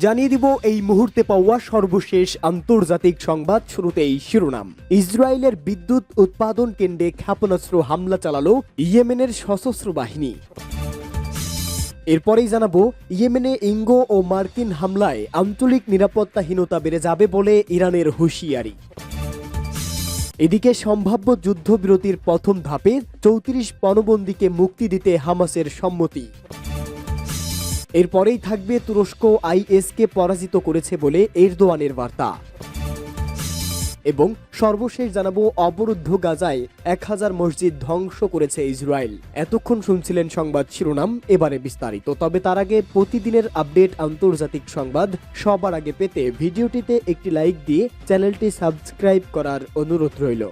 জানিয়ে দিব এই মুহূর্তে পাওয়া সর্বশেষ আন্তর্জাতিক সংবাদ। শুরুতেই শিরোনাম। ইসরায়েলের বিদ্যুৎ উৎপাদন কেন্দ্রে ক্ষেপণাস্ত্র হামলা চালালো ইয়েমেনের সশস্ত্র বাহিনী। এরপরেই জানাবো ইয়েমেনে ইঙ্গো ও মার্কিন হামলায় আঞ্চলিক নিরাপত্তাহীনতা বেড়ে যাবে বলে ইরানের হুঁশিয়ারি। এদিকে সম্ভাব্য যুদ্ধবিরতির প্রথম ধাপে ৩৪ পণবন্দীকে মুক্তি দিতে হামাসের সম্মতি। এরপরেই থাকবে তুরস্ক আইএসকে পরাজিত করেছে বলে এরদোয়ানের বার্তা। এবং সর্বশেষ জানাবো অবরুদ্ধ গাজায় ১,০০০ মসজিদ ধ্বংস করেছে ইসরায়েল। এতক্ষণ শুনছিলেন সংবাদ শিরোনাম, এবারে বিস্তারিত। তবে তার আগে প্রতিদিনের আপডেট আন্তর্জাতিক সংবাদ সবার আগে পেতে ভিডিওটিতে একটি লাইক দিয়ে চ্যানেলটি সাবস্ক্রাইব করার অনুরোধ রইল।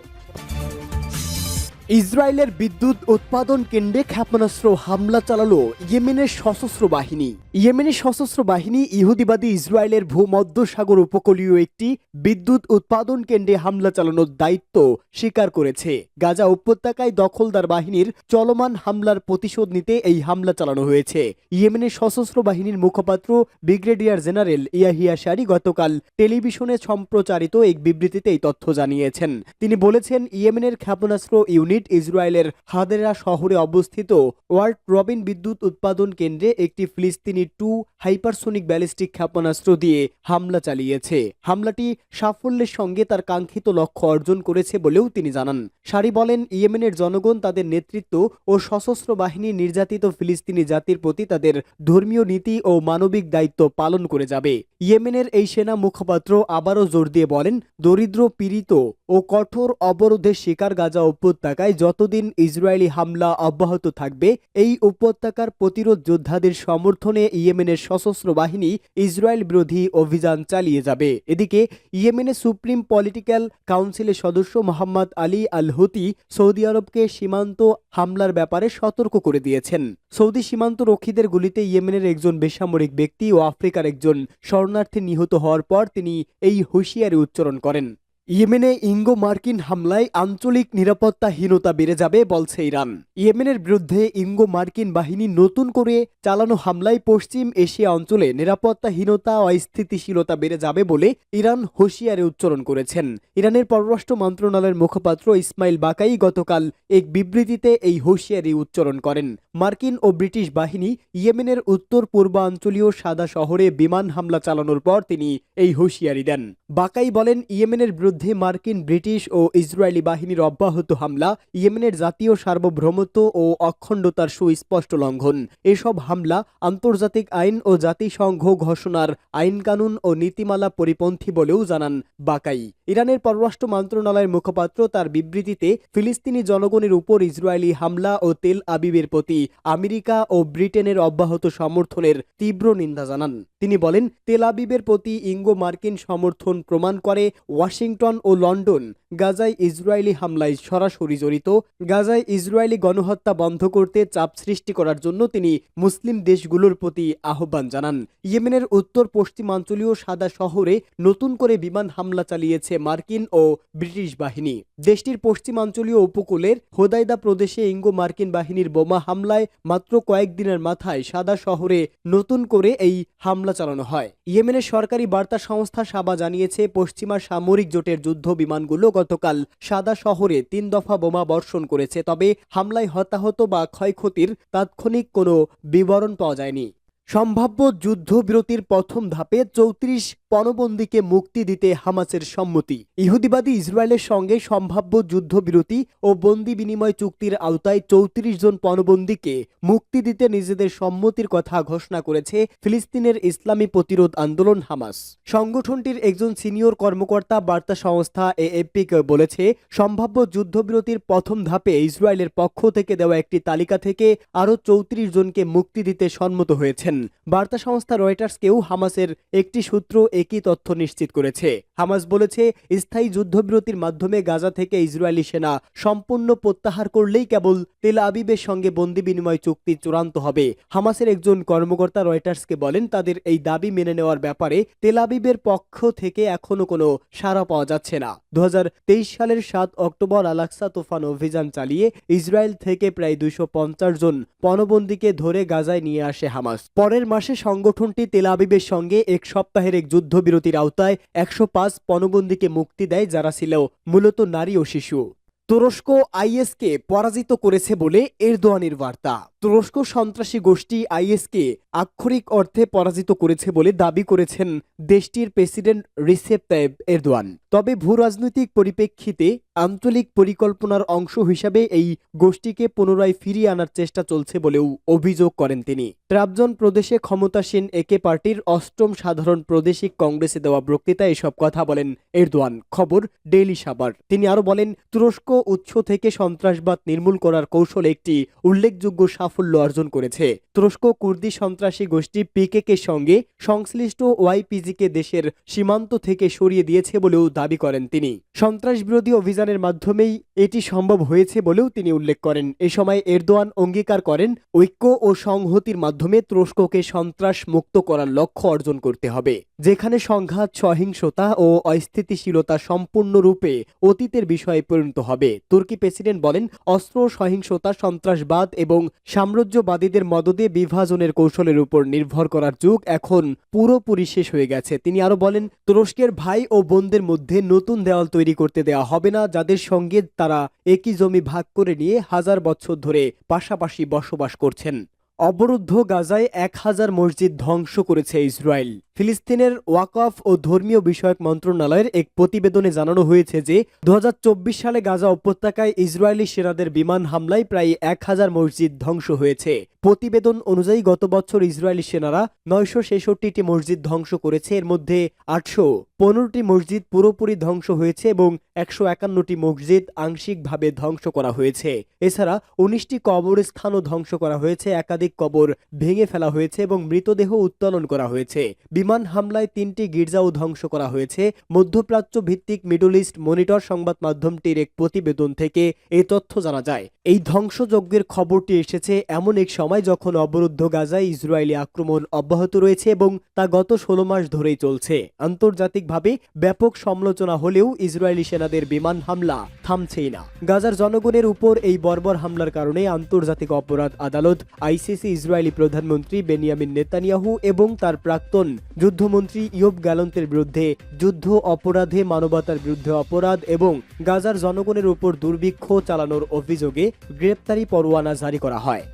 ইসরায়েলের বিদ্যুৎ উৎপাদন কেন্দ্রে ক্ষেপণাস্ত্র হামলা চালালো ইয়েমেনের সশস্ত্র বাহিনী। ইয়েমেনের সশস্ত্র বাহিনী ইহুদিবাদী ইসরায়েলের ভূমধ্যসাগর উপকূলীয় একটি বিদ্যুৎ উৎপাদন কেন্দ্রে হামলা চালানোর দায়িত্ব স্বীকার করেছে। গাজা উপত্যকায় দখলদার বাহিনীর চলমান হামলার প্রতিশোধ নিতে এই হামলা চালানো হয়েছে। ইয়েমেনের সশস্ত্র বাহিনীর মুখপাত্র ব্রিগেডিয়ার জেনারেল ইয়াহিয়া সারি গতকাল টেলিভিশনে সম্প্রচারিত এক বিবৃতিতে এই তথ্য জানিয়েছেন। তিনি বলেছেন, ইয়েমেনের ক্ষেপণাস্ত্র ইউনিট ইসরায়েলের হাদেরা শহরে অবস্থিত ওয়ার্ল্ড রবিন বিদ্যুৎ উৎপাদন কেন্দ্রে একটি ফিলিস্তিনি 2 হাইপারসোনিক ব্যালিস্টিক ক্ষেপণাস্ত্র দিয়ে হামলা চালিয়েছে। হামলাটি সাফল্যের সঙ্গে তার কাঙ্ক্ষিত লক্ষ্য অর্জন করেছে বলেও তিনি জানান। সারি বলেন, ইয়েমেনের জনগণ তাদের নেতৃত্ব ও সশস্ত্র বাহিনী নির্যাতিত ফিলিস্তিনি জাতির প্রতি তাদের ধর্মীয় নীতি ও মানবিক দায়িত্ব পালন করে যাবে। ইয়েমেনের এই সেনা মুখপাত্র আবারও জোর দিয়ে বলেন, দরিদ্র, পীড়িত ও কঠোর অবরোধের শিকার গাজা উপত্যকায় যতদিন ইসরায়েলি হামলা অব্যাহত থাকবে, এই উপত্যকার প্রতিরোধ যোদ্ধাদের সমর্থনে ইয়েমেনের সশস্ত্র বাহিনী ইসরায়েল বিরোধী অভিযান চালিয়ে যাবে। এদিকে ইয়েমেনের সুপ্রিম পলিটিক্যাল কাউন্সিলের সদস্য মোহাম্মদ আলী আল হুতি সৌদি আরবকে সীমান্ত হামলার ব্যাপারে সতর্ক করে দিয়েছেন। সৌদি সীমান্ত রক্ষীদের গুলিতে ইয়েমেনের একজন বেসামরিক ব্যক্তি ও আফ্রিকার একজন শরণার্থী নিহত হওয়ার পর তিনি এই হুঁশিয়ারি উচ্চারণ করেন। ইয়েমেনে ইঙ্গো মার্কিন হামলায় আঞ্চলিক নিরাপত্তাহীনতা বেড়ে যাবে বলছে ইরান। ইয়েমেনের বিরুদ্ধে ইঙ্গো মার্কিন বাহিনী নতুন করে চালানো হামলায় পশ্চিম এশিয়া অঞ্চলে নিরাপত্তাহীনতা ও অস্থিতিশীলতা বেড়ে যাবে বলে ইরান হুঁশিয়ারি উচ্চারণ করেছেন। ইরানের পররাষ্ট্র মন্ত্রণালয়ের মুখপাত্র ইসমাইল বাকাই গতকাল এক বিবৃতিতে এই হুঁশিয়ারি উচ্চারণ করেন। মার্কিন ও ব্রিটিশ বাহিনী ইয়েমেনের উত্তর পূর্বাঞ্চলীয় সাদা শহরে বিমান হামলা চালানোর পর তিনি এই হুঁশিয়ারি দেন। বাকাই বলেন, ইয়েমেনের বিরুদ্ধে মার্কিন, ব্রিটিশ ও ইসরায়েলি বাহিনীর অব্যাহত হামলা ইয়েমেনের জাতীয় সার্বভৌমত্ব ও অখণ্ডতার সুস্পষ্ট লঙ্ঘন। এসব হামলা আন্তর্জাতিক আইন ও জাতিসংঘ ঘোষণার আইনকানুন ও নীতিমালা পরিপন্থী বলেও জানান বাকাই। ইরানের পররাষ্ট্র মন্ত্রণালয়ের মুখপাত্র তার বিবৃতিতে ফিলিস্তিনি জনগণের উপর ইসরায়েলি হামলা ও তেল আবিবের প্রতি আমেরিকা ও ব্রিটেনের অব্যাহত সমর্থনের তীব্র নিন্দা জানান। তিনি বলেন, তেল আবিবের প্রতি ইঙ্গো মার্কিন সমর্থন প্রমাণ করে ওয়াশিংটন ও লন্ডন গাজায় ইসরায়েলি হামলায় সরাসরি জড়িত। গাজায় ইসরায়েলি গণহত্যা বন্ধ করতে চাপ সৃষ্টি করার জন্য তিনি মুসলিম দেশগুলোর প্রতি আহ্বান জানান। ইয়েমেনের উত্তর পশ্চিমাঞ্চলীয় সাদা শহরে নতুন করে বিমান হামলা চালিয়েছে মার্কিন ও ব্রিটিশ বাহিনী। দেশটির পশ্চিমাঞ্চলীয় উপকূলের হোদাইদা প্রদেশে ইঙ্গো মার্কিন বাহিনীর বোমা হামলায় মাত্র কয়েকদিনের মাথায় সাদা শহরে নতুন করে এই হামলা চালানো হয়। ইয়েমেনের সরকারি বার্তা সংস্থা সাবা জানিয়েছে, পশ্চিমা সামরিক জোটের যুদ্ধ বিমানগুলো গতকাল সাদা শহরে ৩ দফা বোমা বর্ষণ করেছে। তবে হামলায় হতাহত বা ক্ষয়ক্ষতির তাৎক্ষণিক কোনো বিবরণ পাওয়া যায়নি। সম্ভাব্য যুদ্ধবিরতির প্রথম ধাপে ৩৪ পণবন্দীকে মুক্তি দিতে হামাসের সম্মতি। ইহুদিবাদী ইসরায়েলের সঙ্গে সম্ভাব্য যুদ্ধবিরতি ও বন্দি বিনিময় চুক্তির আওতায় ৩৪ জন পণবন্দীকে মুক্তি দিতে নিজেদের সম্মতির কথা ঘোষণা করেছে ফিলিস্তিনের ইসলামী প্রতিরোধ আন্দোলন হামাস। সংগঠনটির একজন সিনিয়র কর্মকর্তা বার্তা সংস্থা এএফপিকে বলেছে, সম্ভাব্য যুদ্ধবিরতির প্রথম ধাপে ইসরায়েলের পক্ষ থেকে দেওয়া একটি তালিকা থেকে আরও ৩৪ জনকে মুক্তি দিতে সম্মত হয়েছেন। বার্তা সংস্থা রয়টার্সকেও হামাসের একটি সূত্র একই তথ্য নিশ্চিত করেছে। হামাস বলেছে, স্থায়ী যুদ্ধবিরতির মাধ্যমে গাজা থেকে ইসরায়েলি সেনা সম্পূর্ণ প্রত্যাহার করলেই কেবল তেল আবিবের সঙ্গে বন্দি বিনিময় চুক্তি চূড়ান্ত হবে। হামাসের একজন কর্মকর্তা রয়টার্সকে বলেন, তাদের এই দাবি মেনে নেওয়ার ব্যাপারে তেল আবিবের পক্ষ থেকে এখনো কোনো সাড়া পাওয়া যাচ্ছে না। 2023 সালের 7 অক্টোবর আল-আকসা তুফান অভিযান চালিয়ে ইসরায়েল থেকে প্রায় 250 জন পণবন্দীকে ধরে গাজায় নিয়ে আসে হামাস। পরের মাসে সংগঠনটি তেল আবিবের সঙ্গে এক সপ্তাহের এক যুদ্ধবিরতির আওতায় 105 পণবন্দীকে মুক্তি দেয়, যারা ছিল মূলত নারী ও শিশু। তুরস্ক আইএসকে পরাজিত করেছে বলে এরদোয়ানের বার্তা। তুরস্ক সন্ত্রাসী গোষ্ঠী আইএসকে আক্ষরিক অর্থে পরাজিত করেছে বলে দাবি করেছেন দেশটির প্রেসিডেন্ট রিসেপ তাইয়েপ এরদোয়ান। তবে ভূরাজনৈতিক পরিপ্রেক্ষিতে আঞ্চলিক পরিকল্পনার অংশ হিসাবে এই গোষ্ঠীকে পুনরায় ফিরিয়ে আনার চেষ্টা চলছে বলেও অভিযোগ করেন তিনি। ট্রাবজন প্রদেশে ক্ষমতাসীন একে পার্টির 8ম সাধারণ প্রাদেশিক কংগ্রেসে দেওয়া বক্তৃতায় এসব কথা বলেন এরদোয়ান। খবর ডেইলি সাবার। তিনি আরো বলেন, তুরস্ক উৎস থেকে সন্ত্রাসবাদ নির্মূল করার কৌশলে একটি উল্লেখযোগ্য সাফল্য অর্জন করেছে। তুরস্ক কুর্দি সন্ত্রাসী গোষ্ঠী পিকেকের সঙ্গে সংশ্লিষ্ট ওয়াইপিজিকে দেশের সীমান্ত থেকে সরিয়ে দিয়েছে বলেও দাবি করেন তিনি। সন্ত্রাস বিরোধী অভিযানের মাধ্যমেই এটি সম্ভব হয়েছে বলেও তিনি উল্লেখ করেন। এ সময় এরদোয়ান অঙ্গীকার করেন, ঐক্য ও সংহতির মাধ্যমে তুরস্ককে সন্ত্রাস মুক্ত করার লক্ষ্য অর্জন করতে হবে, যেখানে সংঘাত, সহিংসতা ও অস্থিতিশীলতা সম্পূর্ণরূপে অতীতের বিষয়ে পরিণত হবে। তুর্কি প্রেসিডেন্ট বলেন, অস্ত্র, সহিংসতা, সন্ত্রাসবাদ এবং সাম্রাজ্যবাদীদের মদদে বিভাজনের কৌশলের উপর নির্ভর করার যুগ এখন পুরোপুরি শেষ হয়ে গেছে। তিনি আরো বলেন, তুরস্কের ভাই ও বোনদের মধ্যে নতুন দেওয়াল তৈরি করতে দেওয়া হবে না, যাদের সঙ্গে তারা একই জমি ভাগ করে নিয়ে 1000 বছর ধরে পাশাপাশি বসবাস করছেন। অবরুদ্ধ গাজায় 1000 মসজিদ ধ্বংস করেছে ইসরায়েল। ফিলিস্তিনের ওয়াকফ ও ধর্মীয় বিষয়ক মন্ত্রণালয়ের এক প্রতিবেদনে জানানো হয়েছে যে 2024 সালে গাজা উপত্যকায় ইসরায়েলি সেনাদের বিমান হামলায় প্রায় 1000 মসজিদ ধ্বংস হয়েছে। প্রতিবেদন অনুযায়ী গত বছর ইসরায়েলি সেনারা 966টি মসজিদ ধ্বংস করেছে। এর মধ্যে 815টি মসজিদ পুরোপুরি ধ্বংস হয়েছে এবং 151টি মসজিদ আংশিকভাবে ধ্বংস করা হয়েছে। এছাড়া 19টি কবরস্থানও ধ্বংস করা হয়েছে, একাধিক কবর ভেঙে ফেলা হয়েছে এবং মৃতদেহ উত্তোলন করা হয়েছে। বিমান হামলায় 3টি গির্জাও ধ্বংস করা হয়েছে। মধ্যপ্রাচ্য ভিত্তিক মিডল ইস্ট মনিটর সংবাদ মাধ্যমটির এক প্রতিবেদন থেকে এই তথ্য জানা যায়। এই ধ্বংসযজ্ঞের খবরটি এসেছে এমন এক সময় যখন অবরুদ্ধ গাজায় ইসরায়েলি আক্রমণ অব্যাহত রয়েছে এবং তা গত 16 মাস ধরেই চলছে। আন্তর্জাতিকভাবে ব্যাপক সমালোচনা হলেও ইসরায়েলি সেনাদের বিমান হামলা থামছেই না। গাজার জনগণের উপর এই বর্বর হামলার কারণে আন্তর্জাতিক অপরাধ আদালত আইসিসি ইসরায়েলি প্রধানমন্ত্রী বেনিয়ামিন নেতানিয়াহু এবং তার প্রাক্তন যুদ্ধমন্ত্রী ইয়োব গ্যালন্তের বিরুদ্ধে যুদ্ধ অপরাধে, মানবতার বিরুদ্ধে অপরাধ এবং গাজার জনগণের উপর দুর্ভিক্ষ চালানোর অভিযোগে গ্রেপ্তারি পরোয়ানা জারি করা হয়।